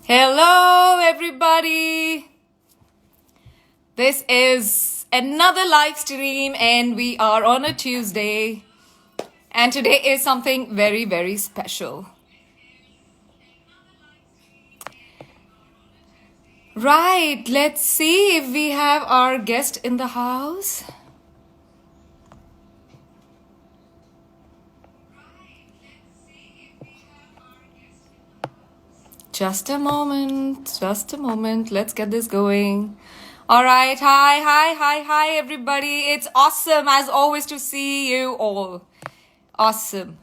Hello, everybody. This is another live stream, and we are on a Tuesday. And today is something very, very special. Right, let's see if we have our guest in the house. Just a moment, Let's get this going. All right, hi, everybody. It's awesome, as always, to see you all. Awesome.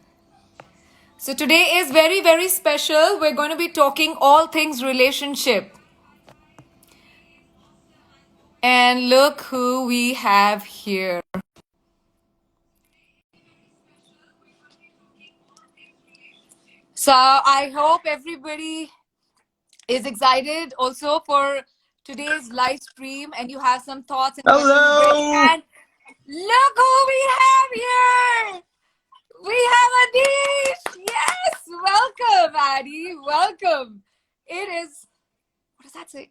So today is very, very special. We're going to be talking all things relationship. And look who we have here. So I hope everybody is excited also for today's live stream and you have some thoughts and questions ready. Hello. And look who we have here. We have Adish. Yes, welcome, Adi. Welcome. It is, what does that say?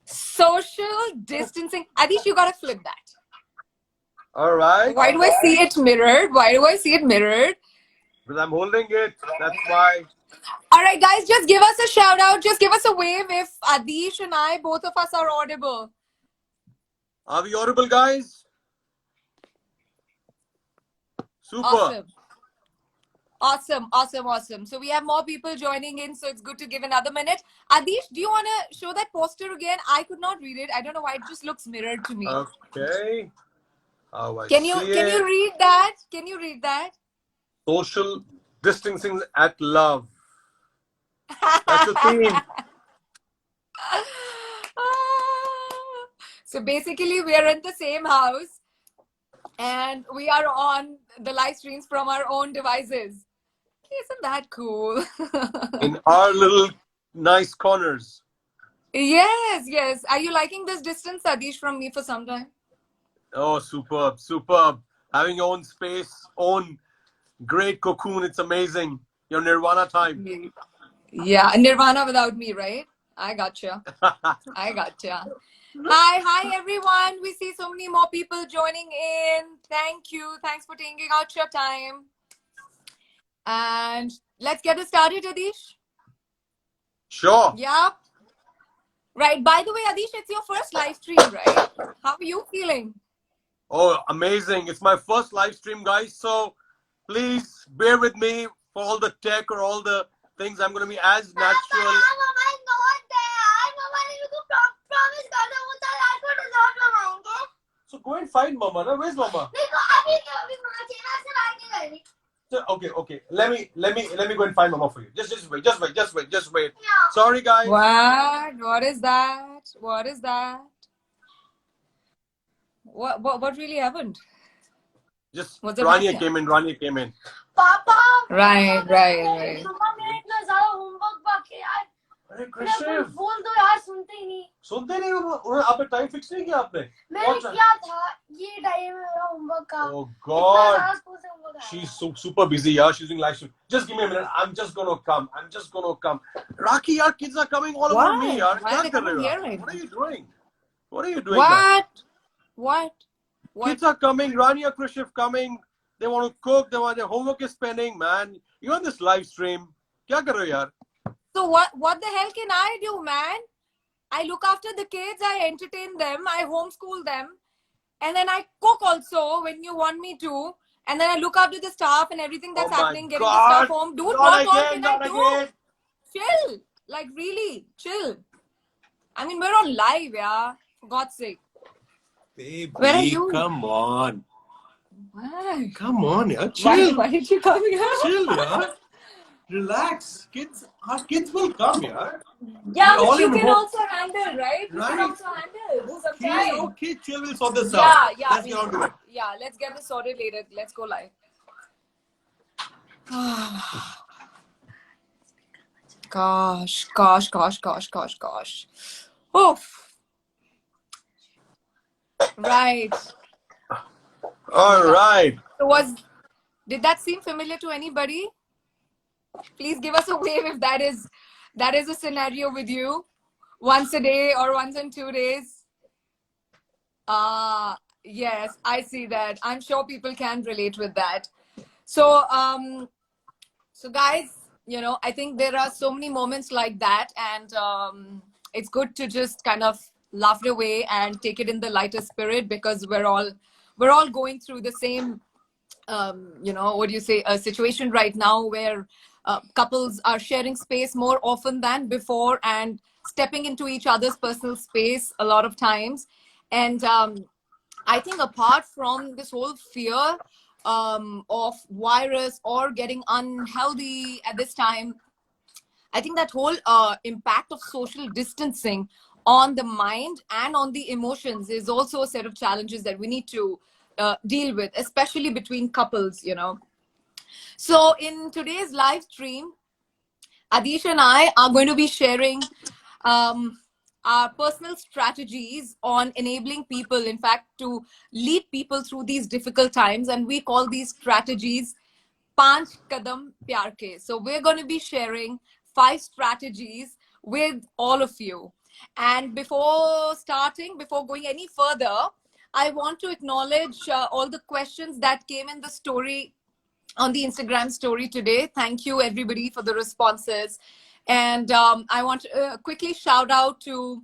Social distancing. Adish, you gotta flip that. All right. Why do I see it mirrored? Why do I see it mirrored? Because I'm holding it. That's why. All right, guys, just give us a shout out. Just give us a wave if Adish and I, both of us, are audible. Are we audible, guys? Super. Awesome. So we have more people joining in, so it's good to give another minute. Adish, do you want to show that poster again? I could not read it. I don't know why it just looks mirrored to me. Okay. Can you read that? Can you read that? Social distancing at love. That's the theme. So basically, we are in the same house and we are on the live streams from our own devices. Isn't that cool? In our little nice corners. Yes. Are you liking this distance, Adish, from me for some time? Oh, superb. Having your own space, own great cocoon. It's amazing. Your Nirvana time. Yeah, Nirvana without me, right? I gotcha. Hi, everyone. We see so many more people joining in. Thank you. Thanks for taking out your time. And let's get it started, Adish. Sure. Yeah. Right. By the way, Adish, it's your first live stream, right? How are you feeling? Oh, amazing. It's my first live stream, guys. So please bear with me for all the tech or all the things. I'm going to be as natural. So go and find Mama. Na? Where's Mama? Okay. Let me go and find Mama for you. Just wait. Yeah. Sorry, guys. What is that? What really happened? Just Rania came in. Papa. Right. मम्मा मेरा इतना ज़्यादा homework बाकी है यार अरे कृष्ण बोल दो यार सुनते ही नहीं उन्होंने आपने टाइम फिक्स नहीं किया आपने मैंने किया था ये टाइम है मेरा होमवर्क का Oh God she's super busy yeah she's doing live stream just give me a minute I'm just gonna come Raki yaar kids are coming all over me yaar Why kya kar rahe ho right what are you doing What? Kids are coming Rania Krishif coming they want to cook they want their homework is pending man you're on this live stream kya kar rahe ho yaar So what the hell can I do, man? I look after the kids, I entertain them, I homeschool them, and then I cook also when you want me to, and then I look after the staff and everything that's happening, getting the stuff home. Dude, what all can I do? Chill. Like, really, chill. I mean, we're on live, yeah. For God's sake. Baby, where are you? Come on. Why? Come on, yaar. Chill. Why did you come here? Chill, yaar. Relax. Our kids will come, yaar. Yeah, but you can also handle, right? You can also handle. Do some time. Okay, chill. We'll sort this out. Yeah. Let's get on to it. Yeah, let's get this sorted later. Let's go live. Gosh. Oof. Right. All right. So did that seem familiar to anybody? Please give us a wave if that is that is a scenario with you? Once a day or once in 2 days? Yes, I see that. I'm sure people can relate with that. So, so guys, I think there are so many moments like that, and it's good to just kind of laugh it away and take it in the lighter spirit, because we're all going through the same what do you say, a situation right now where couples are sharing space more often than before and stepping into each other's personal space a lot of times. And I think apart from this whole fear of virus or getting unhealthy at this time, I think that whole impact of social distancing on the mind and on the emotions is also a set of challenges that we need to deal with, especially between couples. So in today's live stream, Adish and I are going to be sharing um, our personal strategies on enabling people, in fact, to lead people through these difficult times. And we call these strategies Panch Kadam Pyar Ke. So we're going to be sharing 5 strategies with all of you. And before going any further, I want to acknowledge all the questions that came in the story, on the Instagram story today. Thank you, everybody, for the responses. And I want to quickly shout out to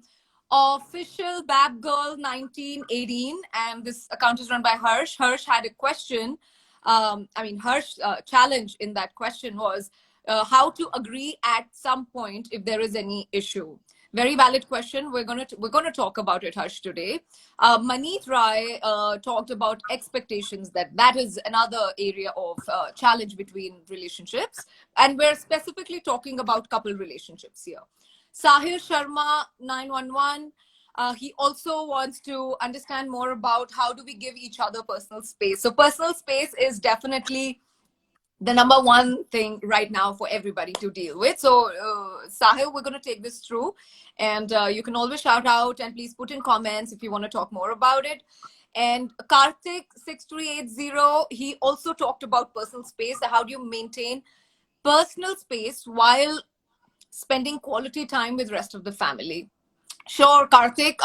official Bab Girl 1918, and this account is run by Harsh. Harsh had a question. Harsh challenge in that question was how to agree at some point if there is any issue. Very valid question. We're gonna talk about it, Harsh, today. Maneet Rai talked about expectations. That is another area of challenge between relationships, and we're specifically talking about couple relationships here. Sahir Sharma 911. He also wants to understand more about how do we give each other personal space. So personal space is definitely the number one thing right now for everybody to deal with. So, Sahil, we're going to take this through, and you can always shout out and please put in comments if you want to talk more about it. And Karthik6380, he also talked about personal space. How do you maintain personal space while spending quality time with rest of the family? Sure, Karthik.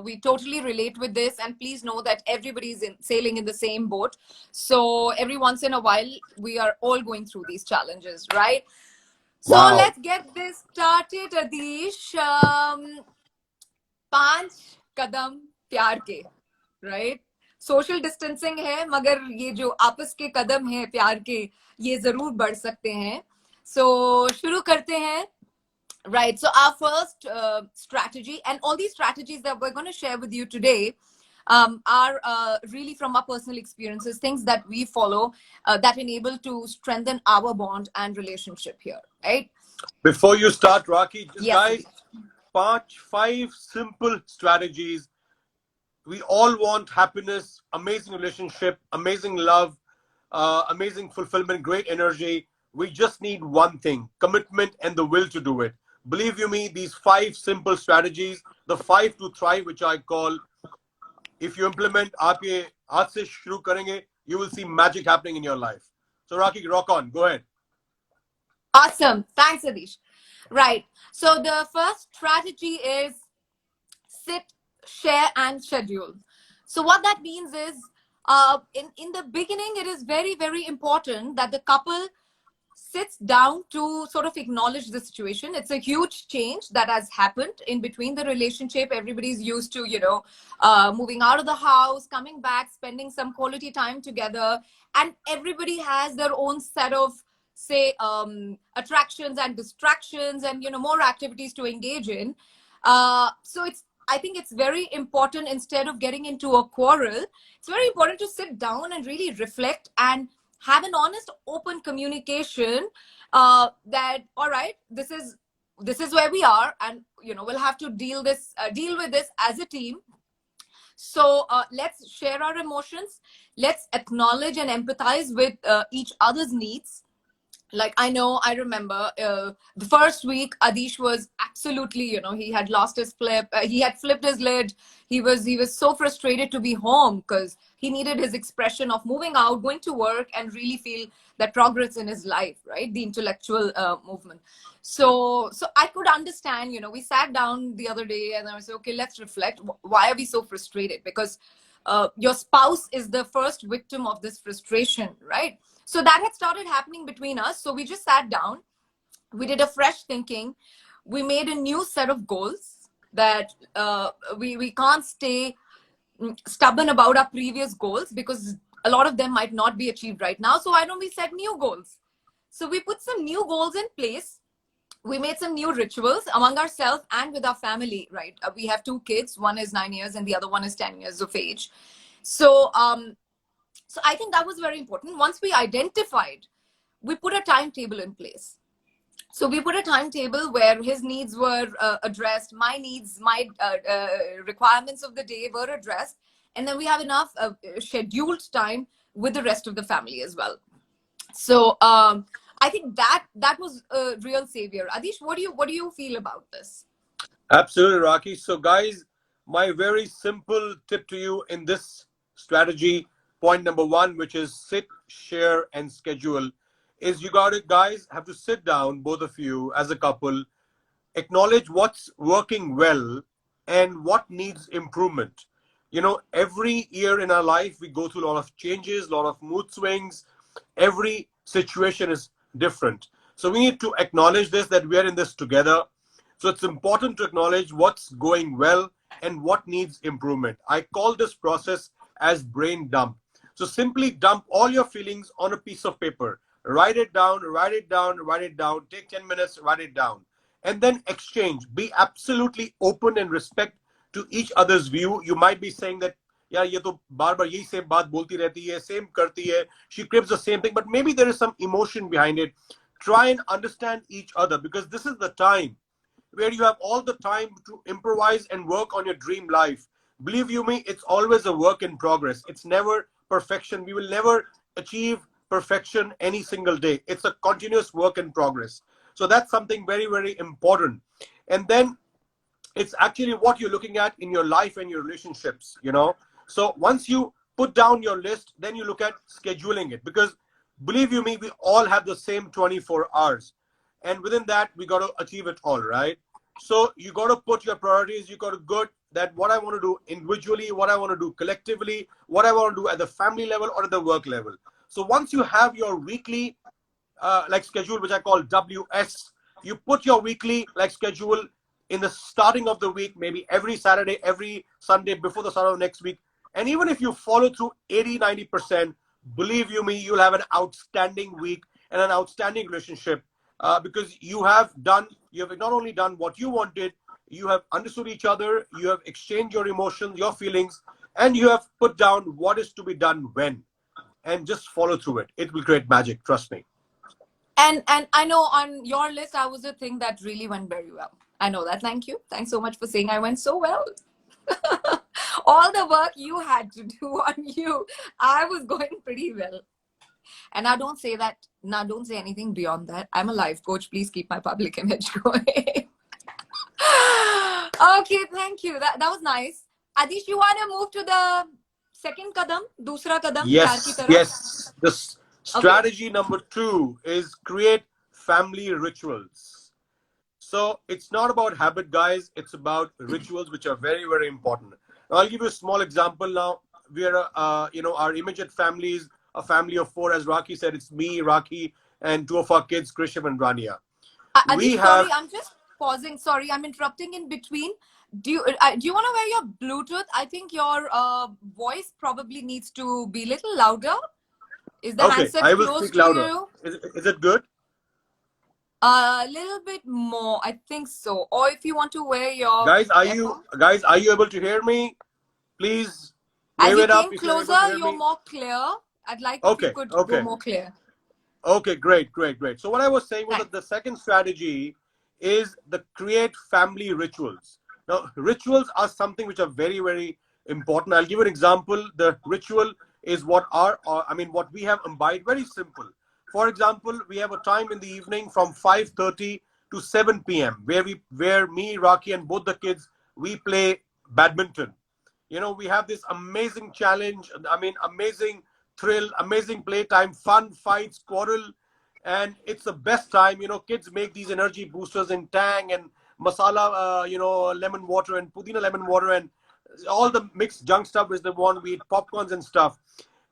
We totally relate with this, and please know that everybody's sailing in the same boat. So every once in a while, we are all going through these challenges, right? So Wow. let's get this started, Adish. पांच कदम प्यार के, right? Social distancing है, मगर ये जो आपस के कदम है प्यार के, ये जरूर बढ़ सकते हैं. So शुरू करते हैं. Right. So our first strategy, and all these strategies that we're going to share with you today are really from our personal experiences, things that we follow that enable to strengthen our bond and relationship here. Right. Before you start, Rocky, just Yes, guys, 5 simple strategies. We all want happiness, amazing relationship, amazing love, amazing fulfillment, great energy. We just need one thing: commitment and the will to do it. Believe you me, these 5 simple strategies, the 5 to thrive, which I call, if you implement, आप ये आज से शुरू करेंगे, you will see magic happening in your life. So Rocky, rock on. Go ahead. Awesome. Thanks, Adish. Right. So the first strategy is sit, share, and schedule. So what that means is, in the beginning, it is very, very important that the couple sits down to sort of acknowledge the situation. It's a huge change that has happened in between the relationship. Everybody's used to, moving out of the house, coming back, spending some quality time together. And everybody has their own set of, say, attractions and distractions and, more activities to engage in. So I think it's very important, instead of getting into a quarrel, it's very important to sit down and really reflect and have an honest, open communication that, all right, this is where we are, and we'll have to deal with this as a team. So let's share our emotions. Let's acknowledge and empathize with each other's needs. Like, I remember the first week, Adish was absolutely, he had lost his flip. He had flipped his lid. He was so frustrated to be home because he needed his expression of moving out, going to work, and really feel that progress in his life, right? The intellectual movement. So I could understand. We sat down the other day and I was like, okay, let's reflect. Why are we so frustrated? Because your spouse is the first victim of this frustration, right? So that had started happening between us. So we just sat down, we did a fresh thinking, we made a new set of goals that we can't stay stubborn about our previous goals because a lot of them might not be achieved right now. So why don't we set new goals? So we put some new goals in place. We made some new rituals among ourselves and with our family, right? We have two kids. One is 9 years and the other one is 10 years of age. So I think that was very important. Once we identified, we put a timetable in place. So we put a timetable where his needs were addressed, my needs, my requirements of the day were addressed, and then we have enough scheduled time with the rest of the family as well. So I think that was a real savior. Adish, what do you feel about this? Absolutely, Rocky. So, guys, my very simple tip to you in this strategy, point number one, which is sit, share, and schedule, is you got to, guys, have to sit down, both of you, as a couple, acknowledge what's working well and what needs improvement. Every year in our life, we go through a lot of changes, a lot of mood swings. Every situation is different. So, we need to acknowledge this, that we are in this together. So it's important to acknowledge what's going well and what needs improvement. I call this process as brain dump. So simply dump all your feelings on a piece of paper. Write it down, write it down, write it down. Take 10 minutes, write it down. And then exchange. Be absolutely open and respect to each other's view. You might be saying that, yeah, ye to baar baar yehi same baat bolti rehti hai, same karti hai, she craves the same thing, but maybe there is some emotion behind it. Try and understand each other, because this is the time where you have all the time to improvise and work on your dream life. Believe you me, it's always a work in progress. It's never perfection. We will never achieve perfection any single day. It's a continuous work in progress. So that's something very, very important. And then it's actually what you're looking at in your life and your relationships. So once you put down your list, then you look at scheduling it, because believe you me, we all have the same 24 hours. And within that, we got to achieve it all, right? So you got to put your priorities. You got to go that what I want to do individually, what I want to do collectively, what I want to do at the family level or at the work level. So once you have your weekly schedule, which I call WS, you put your weekly schedule in the starting of the week, maybe every Saturday, every Sunday before the start of the next week. And even if you follow through 80-90%, believe you me, you'll have an outstanding week and an outstanding relationship. Because you have not only done what you wanted, you have understood each other, you have exchanged your emotions, your feelings, and you have put down what is to be done when, and just follow through it. It will create magic, trust me. And I know on your list, I was the thing that really went very well. I know that. Thank you. Thanks so much for saying I went so well. All the work you had to do on you, I was going pretty well. And now don't say that. Now don't say anything beyond that. I'm a life coach. Please keep my public image going. Okay, thank you. That was nice. Adish, you want to move to the second kadam? Dusra kadam? Yes. The strategy Okay. number 2 is create family rituals. So it's not about habit, guys. It's about rituals, which are very, very important. Now, I'll give you a small example now. We are, our immediate families, a family of 4, as Raki said. It's me, Raki, and 2 of our kids, Krishav and Rania. We Adish, sorry, have, I'm just pausing. Sorry, I'm interrupting in between. Do you want to wear your Bluetooth? I think your voice probably needs to be a little louder. Is the okay, handset I will close speak to louder. you? Is it good? A little bit more, I think so. Or if you want to wear your Guys, are you earphone. guys are you able to hear me? Please As wave you it up came if you're able to closer, hear you're me. more clear. I'd like if you Okay, could go okay. more clear. Okay, great. So what I was saying was that Thanks. the second strategy is the create family rituals. Now, rituals are something which are very, very important. I'll give you an example. The ritual is what we have imbibed. Very simple. For example, we have a time in the evening from 5:30 to 7 p.m. where me, Rocky, and both the kids, we play badminton. We have this amazing challenge. I mean, amazing thrill, amazing playtime, fun, fights, quarrel, and it's the best time. Kids make these energy boosters in Tang and masala, lemon water and pudina lemon water and all the mixed junk stuff is the one we eat popcorns and stuff.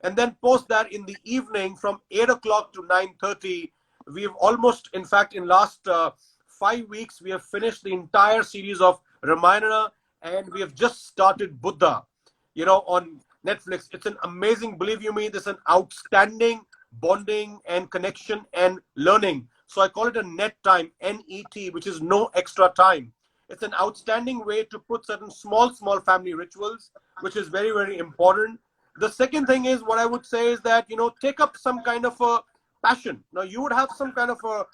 And then post that in the evening from 8 o'clock to 9:30, we've almost, in fact, in last 5 weeks, we have finished the entire series of Ramayana, and we have just started Buddha, on Netflix. It's an amazing, believe you me, this is an outstanding bonding and connection and learning. So I call it a net time, NET, which is no extra time. It's an outstanding way to put certain small family rituals, which is very, very important. The second thing is, what I would say is that, take up some kind of a passion. Now, you would have some kind of a,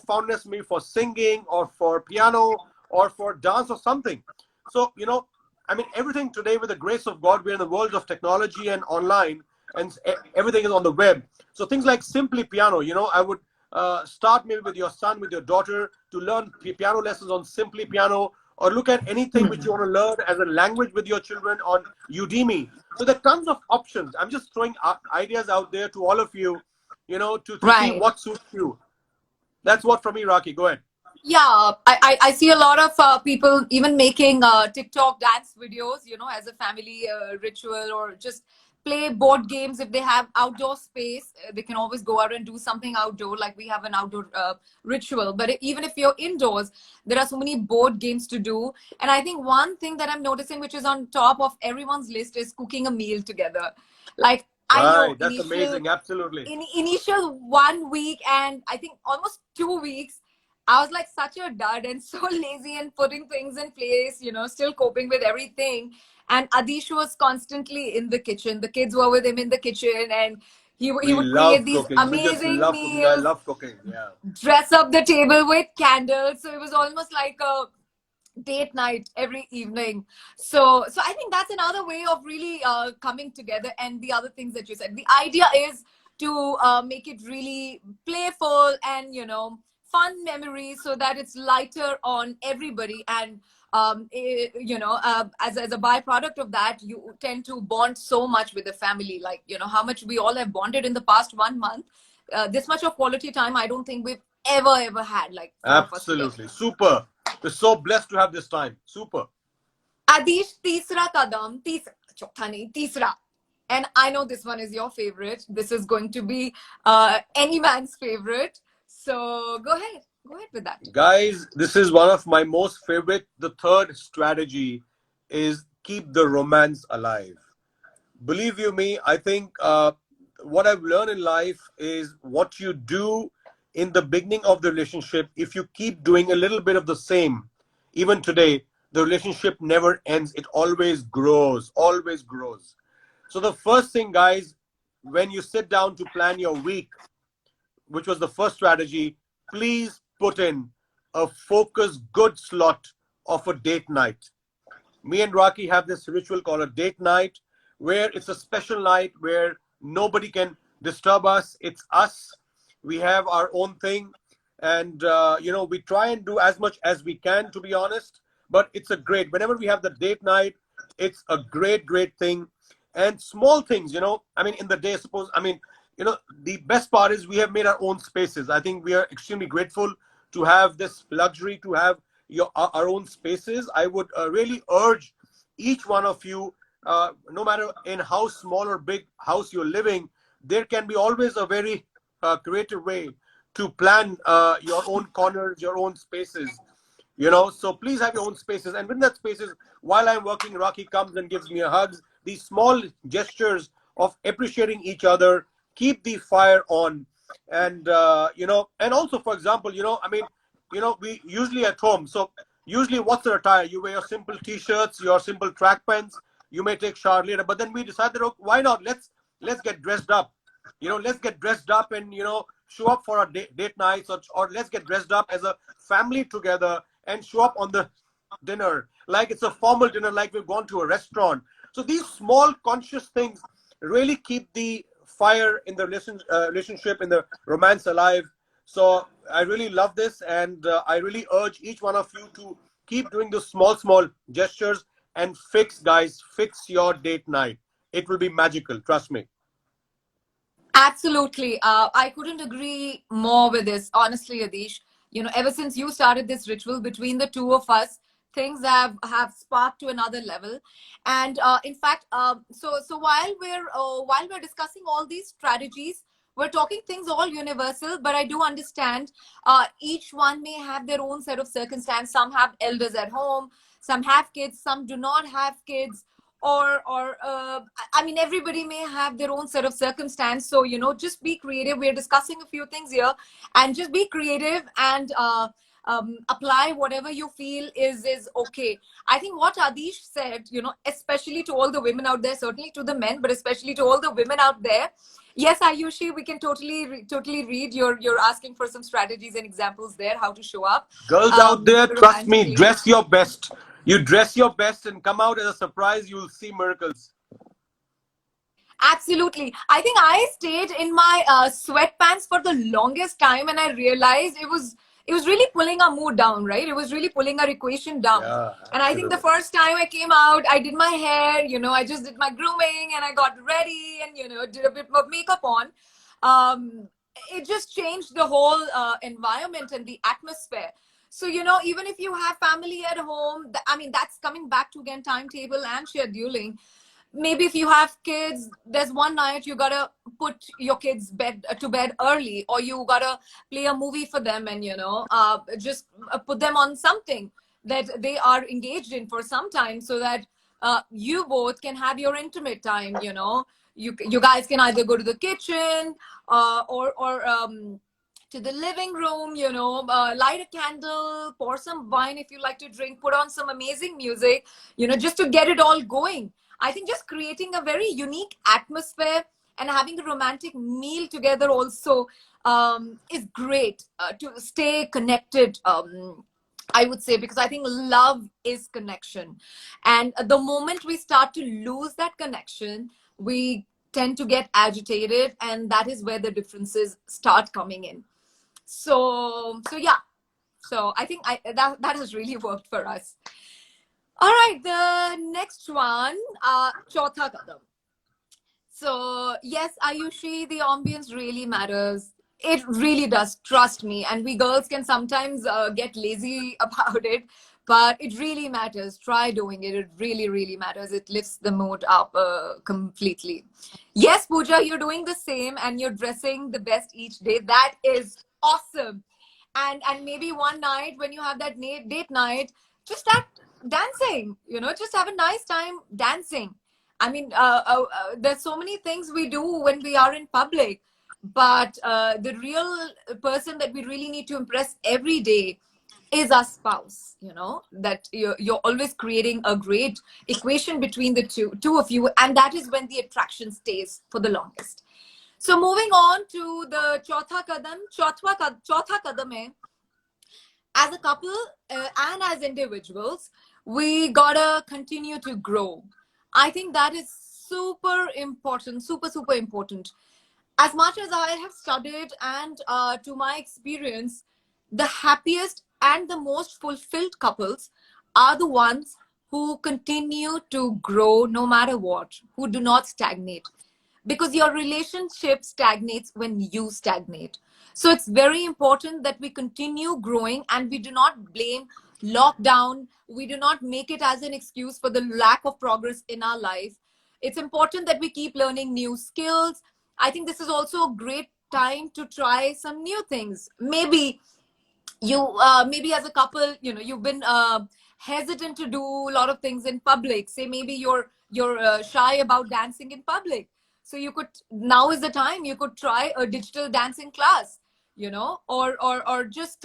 fondness maybe for singing or for piano or for dance or something. So, I mean, everything today, with the grace of God, we're in the world of technology and online, and everything is on the web. So things like Simply Piano, I would start maybe with your son, with your daughter, to learn piano lessons on Simply Piano, or look at anything which you want to learn as a language with your children on Udemy. So there are tons of options. I'm just throwing ideas out there to all of you, to see what suits you. That's what from me, Rocky. Go ahead. Yeah, I see a lot of people even making TikTok dance videos, as a family ritual, or just play board games. If they have outdoor space, they can always go out and do something outdoor, like we have an outdoor ritual. But even if you're indoors, there are so many board games to do. And I think one thing that I'm noticing, which is on top of everyone's list, is cooking a meal together. Like, I know that's amazing. Absolutely. In initial 1 week, and I think almost 2 weeks, I was like such a dud and so lazy and putting things in place, still coping with everything. And Adish was constantly in the kitchen. The kids were with him in the kitchen, and he would create these amazing meals. I love cooking. Yeah. Dress up the table with candles. So it was almost like a date night every evening. So I think that's another way of really coming together. And the other things that you said, the idea is to make it really playful and, fun memories, so that it's lighter on everybody. And as a byproduct of that, you tend to bond so much with the family. Like, how much we all have bonded in the past 1 month. This much of quality time, I don't think we've ever had. Like, absolutely super. We're so blessed to have this time. Super. Adish, तीसरा कदम, चौथा नहीं, तीसरा. And I know this one is your favorite. This is going to be any man's favorite. So go ahead with that. Guys, this is one of my most favorite. The third strategy is keep the romance alive. Believe you me, I think what I've learned in life is what you do in the beginning of the relationship, if you keep doing a little bit of the same, even today, the relationship never ends. It always grows, always grows. So the first thing, guys, when you sit down to plan your week, which was the first strategy, please put in a focused, good slot of a date night. Me and Rocky have this ritual called a date night, where it's a special night where nobody can disturb us. It's us. We have our own thing. And, we try and do as much as we can, to be honest. But it's whenever we have the date night, it's a great thing. And small things, in the day, the best part is we have made our own spaces. I think we are extremely grateful to have this luxury to have our own spaces. I would really urge each one of you, no matter in how small or big house you're living, there can be always a very creative way to plan your own corners, your own spaces. So please have your own spaces. And within that spaces, while I'm working, Rocky comes and gives me a hug. These small gestures of appreciating each other keep the fire on. And, and also, for example, we usually at home. So usually what's the attire? You wear your simple t-shirts, your simple track pants. You may take shower later. But then we decided, why not? Let's get dressed up. Let's get dressed up and, show up for our date nights, or let's get dressed up as a family together and show up on the dinner like it's a formal dinner, like we've gone to a restaurant. So these small conscious things really keep the fire in the relationship, in the romance alive. So I really love this, and I really urge each one of you to keep doing those small gestures and guys, fix your date night. It will be magical. Trust me. Absolutely. I couldn't agree more with this, honestly, Adish. You know, ever since you started this ritual between the two of us, things have sparked to another level. And in fact, so while we're discussing all these strategies, we're talking things all universal. But I do understand each one may have their own set of circumstance. Some have elders at home, some have kids, some do not have kids, or I mean, everybody may have their own set of circumstance. So, you know, just be creative. We're discussing a few things here, and just be creative and apply whatever you feel is okay. I think what Adish said, you know, especially to all the women out there, certainly to the men, but especially to all the women out there. Yes, Ayushi, we can totally read. You're asking for some strategies and examples there, how to show up Girls out there, trust me, romantically. dress your best. You dress your best and come out as a surprise, you'll see miracles. Absolutely. I think I stayed in my sweatpants for the longest time, and I realized it was really pulling our mood down, right? It was really pulling our equation down. Yeah, And I think the absolutely. first time I came out, I did my hair, you know, I just did my grooming and I got ready and, you know, did a bit of makeup on. It just changed the whole environment and the atmosphere. So, you know, even if you have family at home, I mean, that's coming back to again timetable and scheduling. Maybe if you have kids, there's one night you gotta put your kids to bed early, or you gotta play a movie for them, and you know, just put them on something that they are engaged in for some time, so that you both can have your intimate time. You know, you guys can either go to the kitchen or to the living room, you know, light a candle, pour some wine if you like to drink, put on some amazing music, you know, just to get it all going. I think just creating a very unique atmosphere and having a romantic meal together also is great to stay connected. I would say, because I think love is connection. And the moment we start to lose that connection, we tend to get agitated, and that is where the differences start coming in. So yeah. So I think that has really worked for us. All right, the next one, Chautha Kadam. So yes, Ayushi, the ambience really matters. It really does. Trust me. And we girls can sometimes get lazy about it, but it really matters. Try doing it. It really matters. It lifts the mood up completely. Yes, Pooja, you're doing the same, and you're dressing the best each day. That is awesome. And maybe one night when you have that date night, just start dancing. You know, just have a nice time dancing. I mean, there's so many things we do when we are in public, but the real person that we really need to impress every day is our spouse. You know, that you're always creating a great equation between the two of you, and that is when the attraction stays for the longest. So moving on to the chautha kadam hai, as a couple and as individuals, we gotta continue to grow. I think that is super important, super important. As much as I have studied and to my experience, the happiest and the most fulfilled couples are the ones who continue to grow no matter what, who do not stagnate, because your relationship stagnates when you stagnate. So it's very important that we continue growing, and we do not blame lockdown. We do not make it as an excuse for the lack of progress in our life. It's important that we keep learning new skills. I think this is also a great time to try some new things. Maybe as a couple, you know, you've been hesitant to do a lot of things in public. Say maybe you're shy about dancing in public. So you could, now is the time, you could try a digital dancing class, you know, or just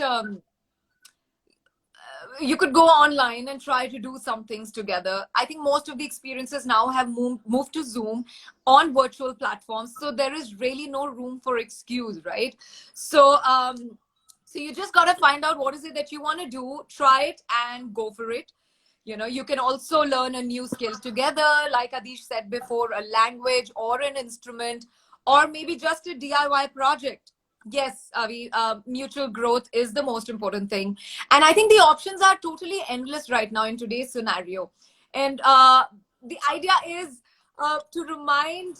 you could go online and try to do some things together. I think most of the experiences now have moved to Zoom on virtual platforms, so there is really no room for excuse, right? So you just got to find out what is it that you want to do, try it and go for it. You know, you can also learn a new skill together, like Adish said before, a language or an instrument, or maybe just a DIY project. Yes, Avi, mutual growth is the most important thing. And I think the options are totally endless right now in today's scenario. And the idea is to remind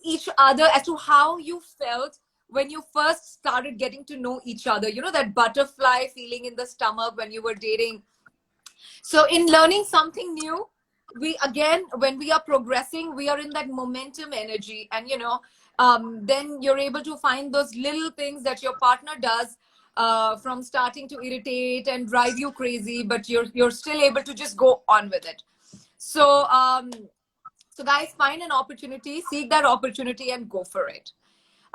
each other as to how you felt when you first started getting to know each other. You know, that butterfly feeling in the stomach when you were dating. So in learning something new, we again, when we are progressing, we are in that momentum energy. And then you're able to find those little things that your partner does, from starting to irritate and drive you crazy, but you're still able to just go on with it. So guys, find an opportunity, seek that opportunity, and go for it.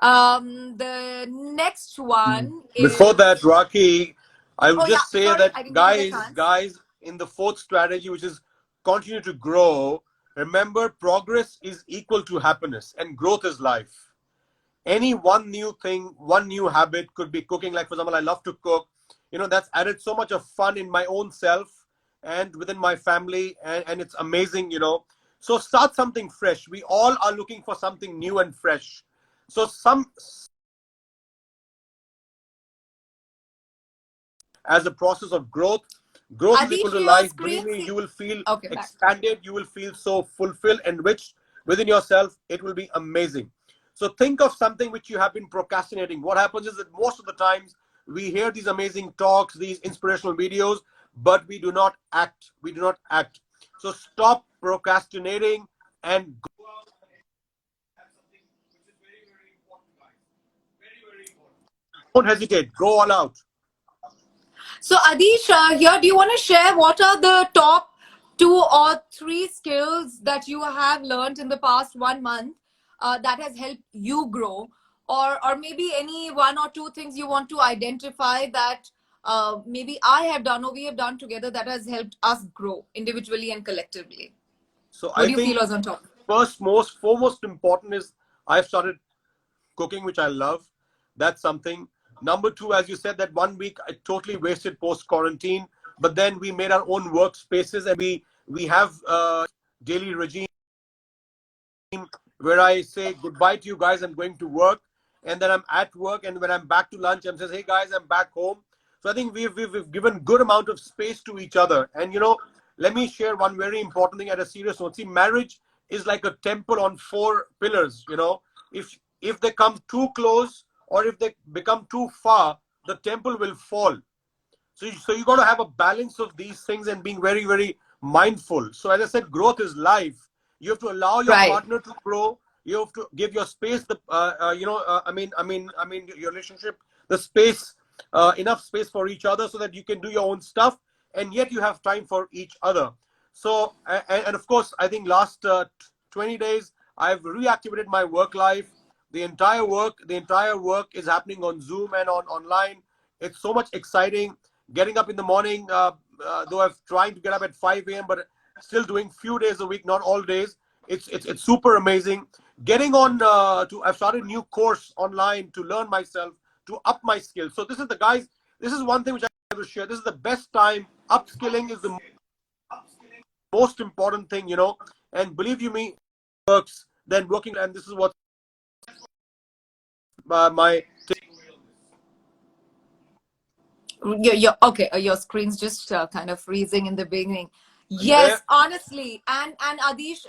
The next one Before is, that, Rocky, I would oh yeah, just say sorry, that I didn't give you the guys, chance. in the fourth strategy, which is continue to grow, remember progress is equal to happiness and growth is life. Any one new thing, one new habit could be cooking. Like, for example, I love to cook. That's added so much of fun in my own self and within my family, and it's amazing. So start something fresh. We all are looking for something new and fresh. So as a process of growth. Growth is equal Adish, to your life. Believe screen. me, you will feel Okay, back. expanded. You will feel so fulfilled, enriched within yourself. It will be amazing. So think of something which you have been procrastinating. What happens is that most of the times we hear these amazing talks, these inspirational videos, but we do not act. We do not act. So stop procrastinating and go out and have something which is very, very important, guys. Very, very important. Don't hesitate. Go all out. So, Adish, here, do you want to share what are the top 2 or 3 skills that you have learned in the past 1 month that has helped you grow? Or maybe any 1 or 2 things you want to identify that maybe I have done or we have done together that has helped us grow individually and collectively? So What I do you feel think was on top? first, most foremost important is I've started cooking, which I love. That's something. Number two, as you said, that 1 week I totally wasted post quarantine, but then we made our own workspaces and we have daily regime where I say goodbye to you guys. I'm going to work, and then I'm at work, and when I'm back to lunch, I'm saying, hey guys, I'm back home. So I think we've given good amount of space to each other. And let me share one very important thing at a serious note. See, marriage is like a temple on 4 pillars. If they come too close or if they become too far, the temple will fall. So you got to have a balance of these things and being very, very mindful. So as I said, growth is life. You have to allow your Right. partner to grow. You have to give your space the your relationship the space, enough space for each other so that you can do your own stuff and yet you have time for each other. So and of course, I think last 20 days I've reactivated my work life. The entire work is happening on Zoom and on online. It's so much exciting. Getting up in the morning, though I'm trying to get up at 5 a.m., but still doing few days a week, not all days. It's super amazing. Getting on I've started a new course online to learn myself, to up my skills. So this is the guys. This is one thing which I will share. This is the best time. Upskilling is the most important thing, and believe you me, works than working. And this is what my Okay, your screen's just kind of freezing in the beginning. are you there? Yes, honestly. And Adish,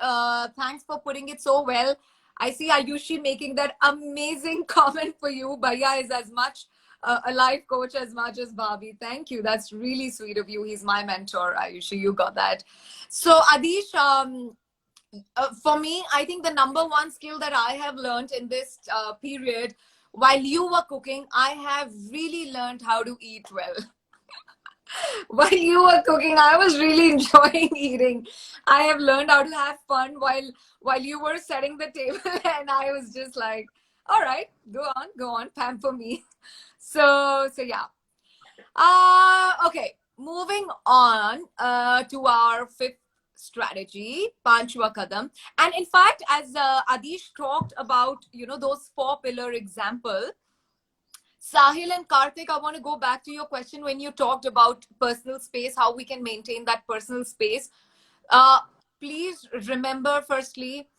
thanks for putting it so well. I see Ayushi making that amazing comment for you. Bhaiya is as much a life coach as much as Bobby. Thank you. That's really sweet of you. He's my mentor, Ayushi. You got that. So, Adish, for me, I think the number one skill that I have learned in this period, while you were cooking, I have really learned how to eat well. While you were cooking, I was really enjoying eating. I have learned how to have fun while you were setting the table, and I was just like, all right, go on, pamper me. So yeah. Okay, moving on to our fifth strategy, Panchwa Kadam. And in fact, as Adish talked about, those 4 pillar example, Sahil and Karthik, I want to go back to your question when you talked about personal space, how we can maintain that personal space. Uh, Please remember, firstly,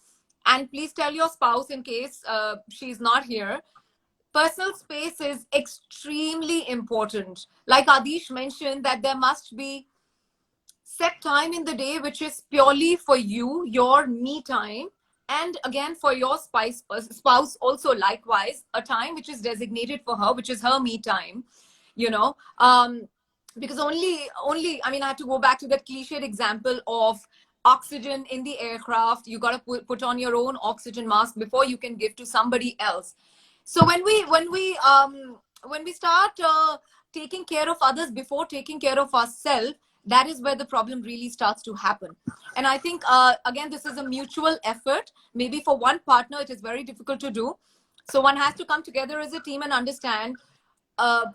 And please tell your spouse in case she's not here. Personal space is extremely important. Like Adish mentioned, that there must be set time in the day which is purely for you, your me time, and again for your spouse also likewise, a time which is designated for her, which is her me time, you know. Because only I mean, I have to go back to that cliched example of oxygen in the aircraft. You got to put on your own oxygen mask before you can give to somebody else. So when we start taking care of others before taking care of ourselves, that is where the problem really starts to happen. And I think again, this is a mutual effort. Maybe for one partner it is very difficult to do, so one has to come together as a team and understand,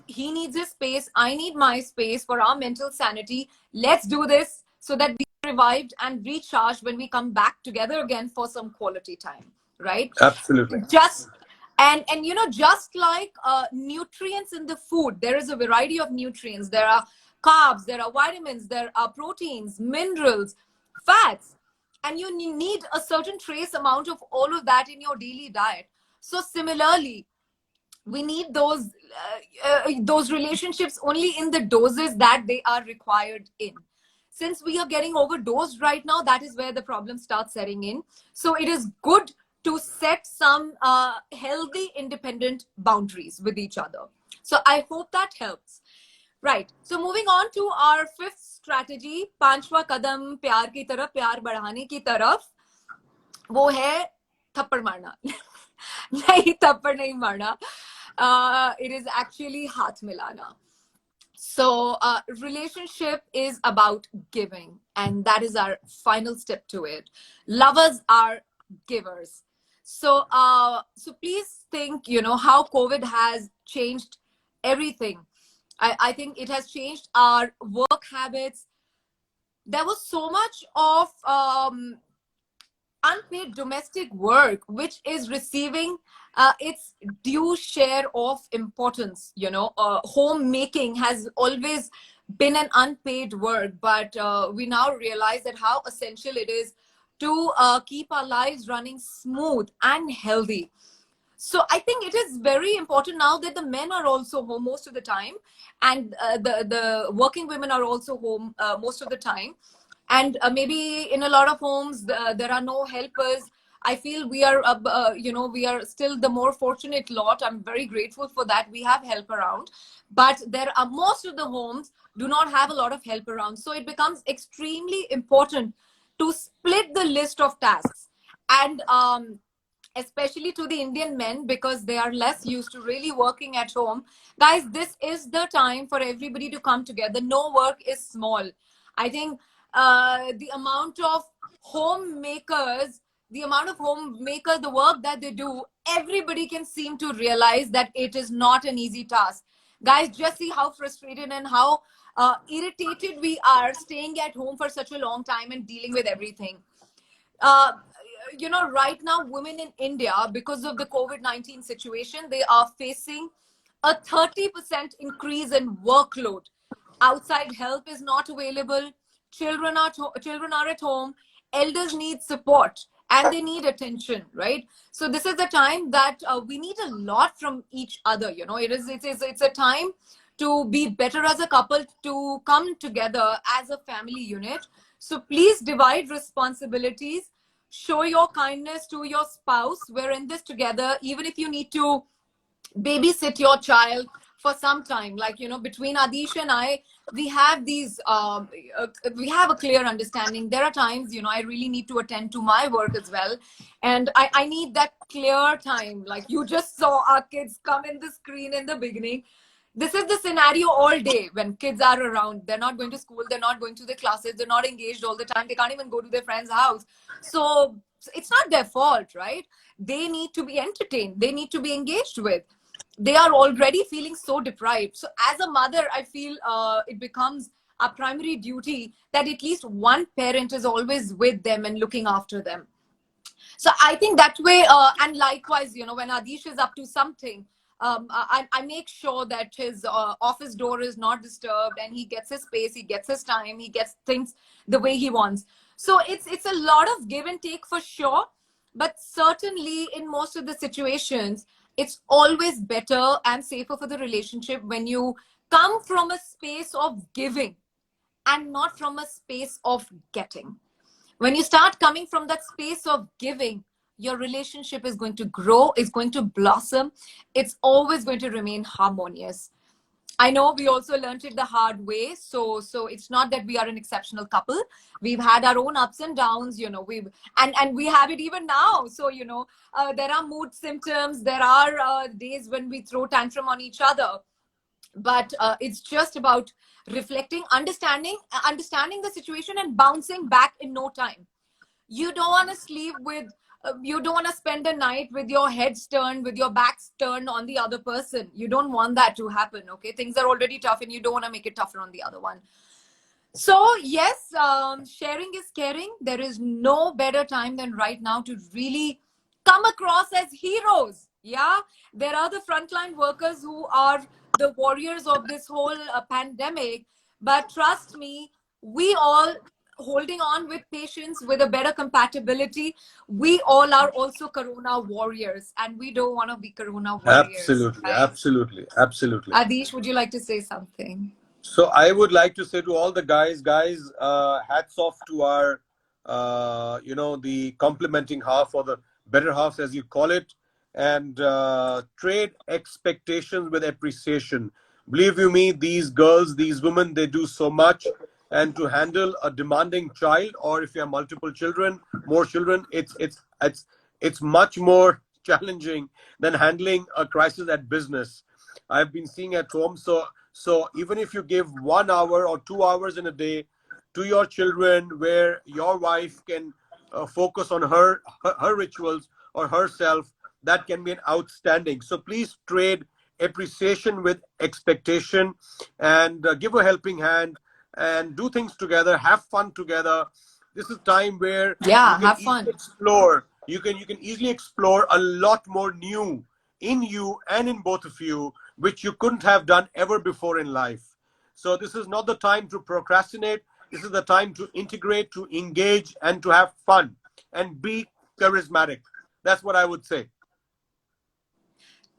he needs his space, I need my space for our mental sanity. Let's do this so that we are revived and recharged when we come back together again for some quality time, right? Absolutely. Just and you know, just like nutrients in the food, there is a variety of nutrients. There are carbs, there are vitamins, there are proteins, minerals, fats, and you need a certain trace amount of all of that in your daily diet. So similarly, we need those relationships only in the doses that they are required in. Since we are getting overdosed right now, that is where the problem starts setting in. So it is good to set some healthy independent boundaries with each other. So I hope that helps. Right. So moving on to our fifth strategy, पांचवा कदम प्यार की तरफ, प्यार बढ़ाने की तरफ, वो है थप्पड़ मारना. नहीं, थप्पड़ नहीं मारना. It is actually हाथ मिलाना. So relationship is about giving, and that is our final step to it. Lovers are givers. So so please think, you know, how COVID has changed everything. I think it has changed our work habits. There was so much of unpaid domestic work which is receiving its due share of importance. You know, homemaking has always been an unpaid work, but we now realize that how essential it is to keep our lives running smooth and healthy. So I think it is very important now that the men are also home most of the time, and the working women are also home most of the time. And maybe in a lot of homes there are no helpers. I feel we are you know, we are still the more fortunate lot. I'm very grateful for that. We have help around, but there are most of the homes do not have a lot of help around. So it becomes extremely important to split the list of tasks. And especially to the Indian men, because they are less used to really working at home. Guys, this is the time for everybody to come together. No work is small. I think the amount of homemakers, the work that they do, everybody can seem to realize that it is not an easy task. Guys, just see how frustrated and how irritated we are staying at home for such a long time and dealing with everything. You know, right now, women in India, because of the COVID-19 situation, they are facing a 30% increase in workload. Outside help is not available. Children are at home. Elders need support and they need attention, right? So this is the time that we need a lot from each other. You know, it's a time to be better as a couple, to come together as a family unit. So please divide responsibilities. Show your kindness to your spouse. We're in this together. Even if you need to babysit your child for some time, like, you know, between Adish and I, we have these we have a clear understanding. There are times, you know, I really need to attend to my work as well, and I need that clear time. Like you just saw our kids come in the screen in the beginning. This is the scenario all day when kids are around. They're not going to school, they're not going to the classes, they're not engaged all the time, they can't even go to their friend's house. So it's not their fault, right? They need to be entertained, they need to be engaged with. They are already feeling so deprived. So as a mother, I feel it becomes a primary duty that at least one parent is always with them and looking after them. So I think that way, and likewise, you know, when Adish is up to something, I make sure that his office door is not disturbed and he gets his space, he gets his time, he gets things the way he wants. So it's a lot of give and take for sure. but certainly in most of the situations, it's always better and safer for the relationship when you come from a space of giving and not from a space of getting. When you start coming from that space of giving, your relationship is going to grow, is going to blossom, it's always going to remain harmonious. I know we also learned it the hard way. So it's not that we are an exceptional couple. We've had our own ups and downs, you know, and we have it even now. So, you know, there are mood symptoms. There are days when we throw tantrum on each other. But it's just about reflecting, understanding the situation and bouncing back in no time. You don't want to sleep with you don't want to spend the night with your heads turned, with your backs turned on the other person. You don't want that to happen. Okay, things are already tough and you don't want to make it tougher on the other one. So yes, sharing is caring. There is no better time than right now to really come across as heroes. Yeah, there are the frontline workers who are the warriors of this whole pandemic, but trust me, we all holding on with patience, with a better compatibility, we all are also corona warriors, and we don't want to be corona warriors, Absolutely, right? absolutely, absolutely. Adish, would you like to say something? So I would like to say to all the guys, hats off to our, the complementing half or the better halves as you call it, and trade expectations with appreciation. Believe you me, these girls, these women, they do so much, and to handle a demanding child, or if you have multiple children, more children, it's much more challenging than handling a crisis at business. I've been seeing at home. So even if you give 1 hour or 2 hours in a day to your children, where your wife can focus on her rituals or herself, that can be an outstanding. So please trade appreciation with expectation, and give a helping hand, and do things together, have fun together. This is time where Yeah, you can have easily fun. explore. You can easily explore a lot more new in you and in both of you, which you couldn't have done ever before in life. So this is not the time to procrastinate. This is the time to integrate, to engage, and to have fun and be charismatic. That's what I would say.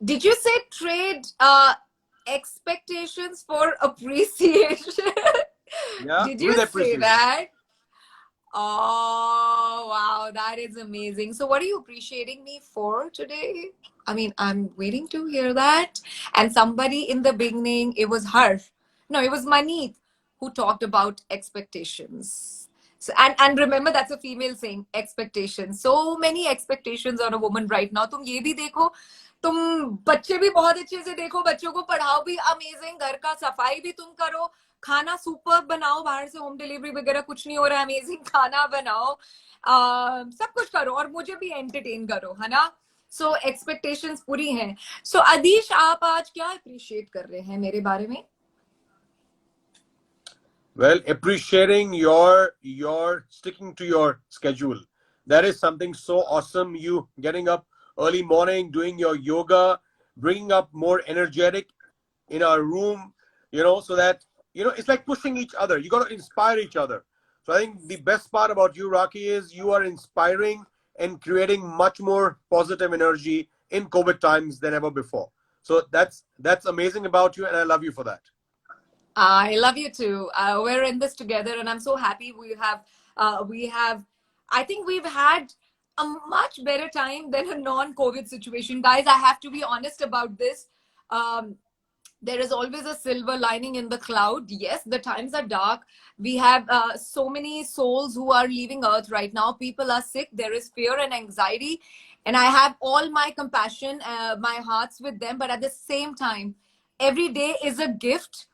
Did you say trade expectations for appreciation? Yeah, Did with you say appreciation. that? Oh, wow, that is amazing. So, what are you appreciating me for today? I mean, I'm waiting to hear that. And somebody in the beginning, it was her. No, it was Maneet who talked about expectations. So, and remember, that's a female saying, expectations. So many expectations on a woman right now. तुम ये भी देखो, तुम बच्चे भी बहुत अच्छे से देखो, बच्चों को पढ़ाओ भी अमेजिंग, घर का सफाई भी तुम करो, खाना सुपर बनाओ, बाहर से होम डिलीवरी वगैरह कुछ नहीं हो रहा है, अमेजिंग खाना बनाओ, सब कुछ करो और मुझे भी एंटरटेन करो, है ना? सो एक्सपेक्टेशंस पूरी हैं. सो अदीश, आप आज क्या अप्रिशिएट कर रहे हैं मेरे बारे में? Well, appreciating your sticking to your schedule. That is something so awesome. You getting up early morning, doing your yoga, bringing up more energetic in our room, so that it's like pushing each other. You got to inspire each other. So I think the best part about you, Rocky, is you are inspiring and creating much more positive energy in COVID times than ever before. So that's amazing about you, and I love you for that. I love you too. We're in this together, and I'm so happy we have. I think we've had a much better time than a non-COVID situation, guys. I have to be honest about this. There is always a silver lining in the cloud. Yes, the times are dark. We have so many souls who are leaving Earth right now. People are sick. There is fear and anxiety, and I have all my compassion, my heart's with them. But at the same time, every day is a gift,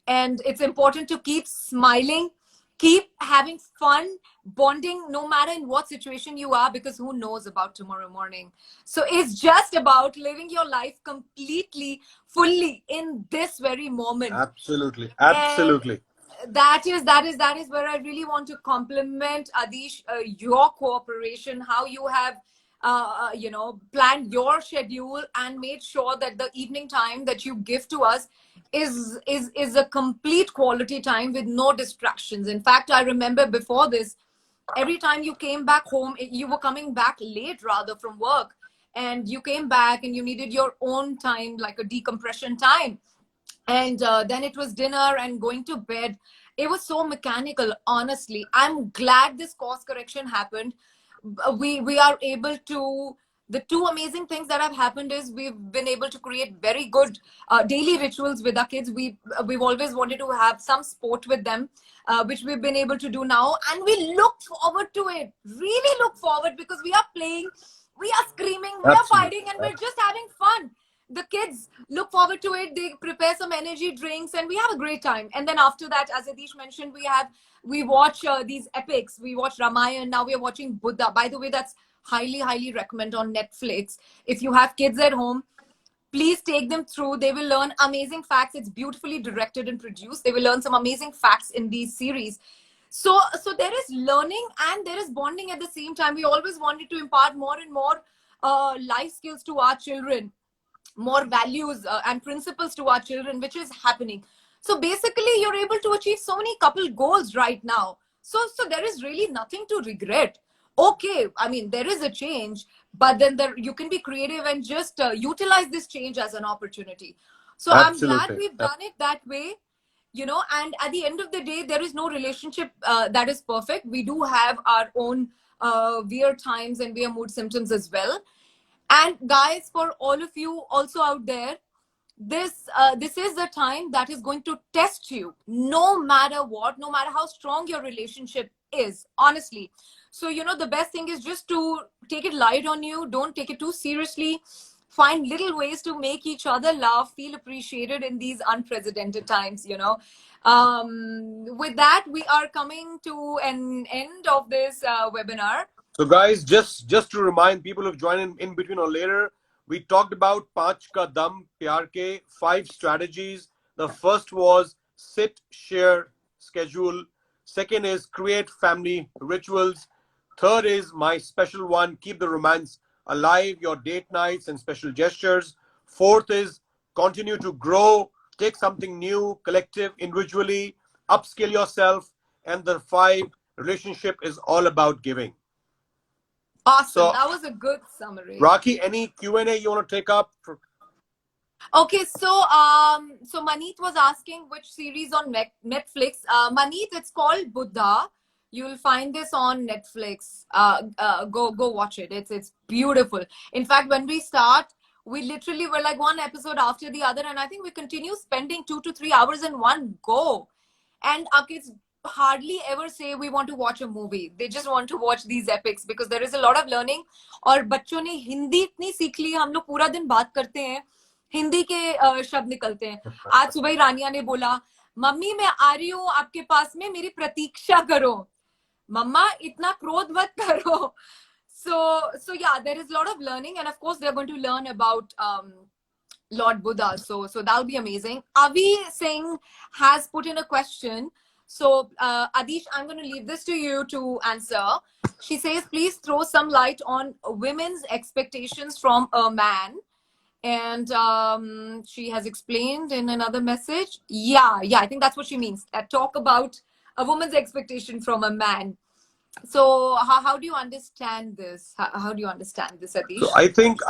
and it's important to keep smiling, keep having fun, bonding, no matter in what situation you are, because who knows about tomorrow morning. So it's just about living your life completely, fully in this very moment. Absolutely, And absolutely. that is where I really want to compliment Adish, your cooperation, how you have planned your schedule and made sure that the evening time that you give to us is a complete quality time with no distractions. In fact, I remember before this, every time you came back home, you were coming back late rather from work, and you came back and you needed your own time, like a decompression time. And then it was dinner and going to bed. It was so mechanical. Honestly, I'm glad this course correction happened. We are able to, the two amazing things that have happened is we've been able to create very good daily rituals with our kids. We've always wanted to have some sport with them, which we've been able to do now, and we look forward to it. Really look forward, because we are playing, we are screaming, we are Absolutely. fighting, and we're just having fun. The kids look forward to it. They prepare some energy drinks and we have a great time. And then after that, as Adish mentioned, we watch these epics. We watch Ramayana. Now we are watching Buddha. By the way, that's highly recommend on Netflix. If you have kids at home, please take them through. They will learn amazing facts. It's beautifully directed and produced. They will learn some amazing facts in these series. So there is learning and there is bonding at the same time. We always wanted to impart more and more life skills to our children, more values and principles to our children, which is happening. So basically, you're able to achieve so many couple goals right now. So there is really nothing to regret. Okay, I mean, there is a change, but then you can be creative and just utilize this change as an opportunity. So I'm glad Absolutely. we've done it that way. And at the end of the day, there is no relationship that is perfect. We do have our own weird times and weird mood symptoms as well. And guys, for all of you also out there, this is the time that is going to test you, no matter what, no matter how strong your relationship is, honestly. So the best thing is just to take it light on you. Don't take it too seriously. Find little ways to make each other laugh, feel appreciated in these unprecedented times. With that, we are coming to an end of this webinar. So guys, just to remind people who've joined in between or later, we talked about Panch Ka Dam Pyar Ke, 5 strategies. The first was sit, share, schedule. Second is create family rituals. Third is my special one, keep the romance alive, your date nights and special gestures. Fourth is continue to grow, take something new, collective, individually, upskill yourself. And the 5, relationship is all about giving. Awesome. So, that was a good summary. Rakhi, any Q&A you want to take up? Okay, so Maneet was asking which series on Netflix. Maneet, it's called Buddha. You'll find this on Netflix. Go watch it. It's beautiful. In fact, when we start, we literally were like one episode after the other, and I think we continue spending 2 to 3 hours in one go. And our kids hardly ever say we want to watch a movie. They just want to watch these epics because there is a lot of learning. और बच्चों ने हिंदी इतनी सीख ली, हम लोग पूरा दिन बात करते हैं, हिंदी के शब्द निकलते हैं. आज सुबह ही रानिया ने बोला, मम्मी मैं आ रही हूँ आपके पास में, मेरी प्रतीक्षा करो. Mama, itna krodh mat karo. So yeah, there is a lot of learning, and of course they're going to learn about Lord Buddha. So that'll be amazing. Avi Singh has put in a question. So Adish, I'm going to leave this to you to answer. She says, please throw some light on women's expectations from a man. And she has explained in another message. Yeah, I think that's what she means. Talk about a woman's expectation from a man. So how do you understand this? How do you understand this, Adish? So I think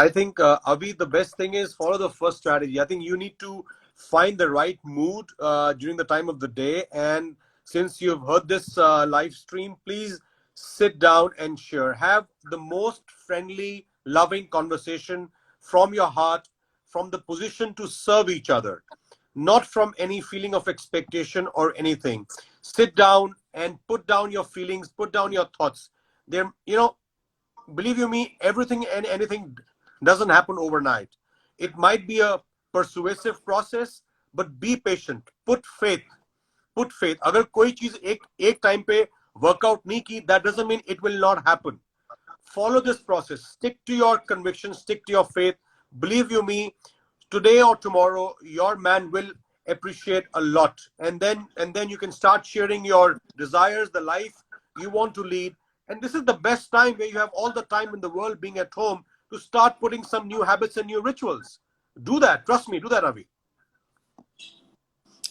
Avi, the best thing is follow the first strategy. I think you need to find the right mood during the time of the day. And since you've heard this live stream, please sit down and share. Have the most friendly, loving conversation from your heart, from the position to serve each other, not from any feeling of expectation or anything. Sit down and put down your feelings, put down your thoughts. There, believe you me, everything and anything doesn't happen overnight. It might be a persuasive process, but be patient. Put faith. Put faith. अगर कोई चीज एक time पे workout नहीं की, that doesn't mean it will not happen. Follow this process. Stick to your convictions. Stick to your faith. Believe you me, today or tomorrow, your man will appreciate a lot. And then you can start sharing your desires, the life you want to lead. And this is the best time where you have all the time in the world being at home to start putting some new habits and new rituals. Do that. Trust me. Do that, Avi.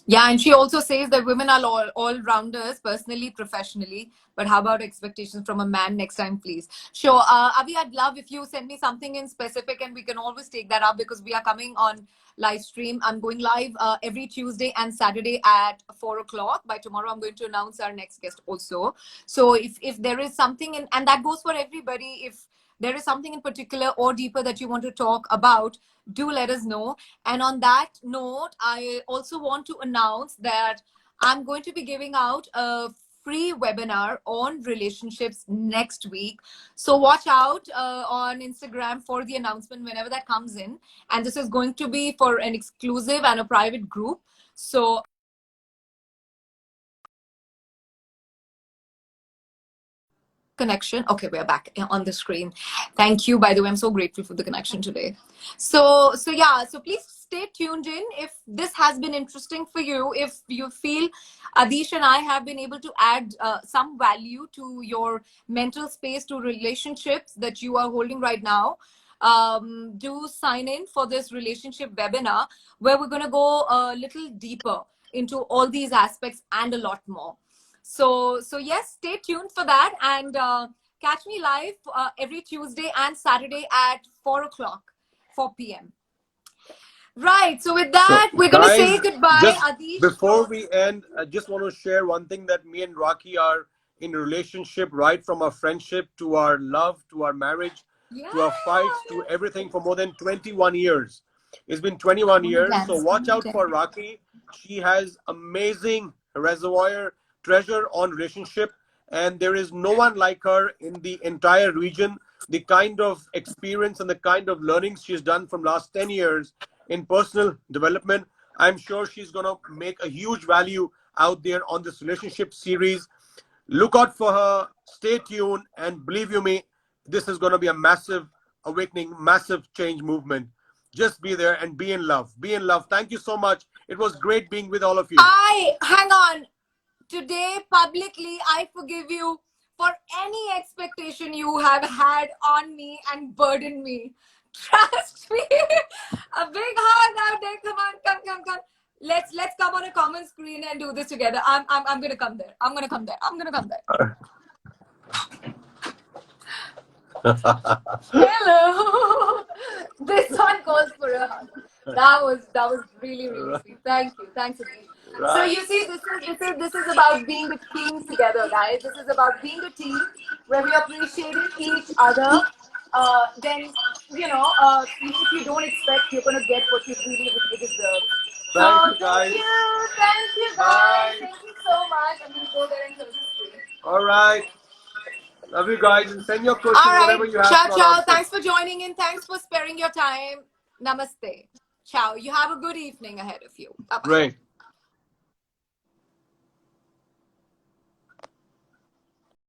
Yeah, and she also says that women are all rounders, personally, professionally. But how about expectations from a man next time, please? Sure. Avi, I'd love if you send me something in specific, and we can always take that up because we are coming on live stream. I'm going live every Tuesday and Saturday at 4 o'clock. By tomorrow, I'm going to announce our next guest also. So if there is something, and that goes for everybody, if there is something in particular or deeper that you want to talk about, do let us know. And on that note, I also want to announce that I'm going to be giving out a free webinar on relationships next week. So watch out on Instagram for the announcement whenever that comes in. And this is going to be for an exclusive and a private group. So connection. Okay, we're back on the screen. Thank you. By the way, I'm so grateful for the connection today. So yeah, so please stay tuned in if this has been interesting for you. If you feel Adish and I have been able to add some value to your mental space, to relationships that you are holding right now, do sign in for this relationship webinar where we're going to go a little deeper into all these aspects and a lot more. So yes, stay tuned for that, and catch me live every Tuesday and Saturday at 4 o'clock, 4 p.m. Right. So with that, So, we're gonna say guys, goodbye, just Adish. before we end, I just want to share one thing that me and Rocky are in a relationship, right from our friendship to our love to our marriage Yeah. to our fights to everything for more than 21 years. It's been 21 years. So watch out for Rocky. She has amazing reservoir treasure on relationship, and there is no one like her in the entire region. The kind of experience and the kind of learnings she's done from last 10 years in personal development, I'm sure she's going to make a huge value out there on this relationship series. Look out for her, stay tuned, and believe you me, this is going to be a massive awakening, massive change movement. Just be there and be in love. Be in love. Thank you so much. It was great being with all of you. Hang on. Today, publicly, I forgive you for any expectation you have had on me and burdened me. Trust me. A big hug out there. Come on, come. Let's come on a common screen and do this together. I'm gonna come there. I'm gonna come there. Hello. This one calls for a hug. That was really sweet. Thank you. Thanks, Anish. So you see, this is about being a team together, guys. This is about being a team where we appreciate each other. Then if you don't expect, you're gonna get what you really deserve. Thank you, guys. Thank you, guys. Bye. Thank you so much. I'm gonna go there and close the screen. All right. Love you guys. And send your questions, All right. whatever you have. Ciao. Thanks for joining in. Thanks for sparing your time. Namaste. Ciao. You have a good evening ahead of you. Bye-bye. Great.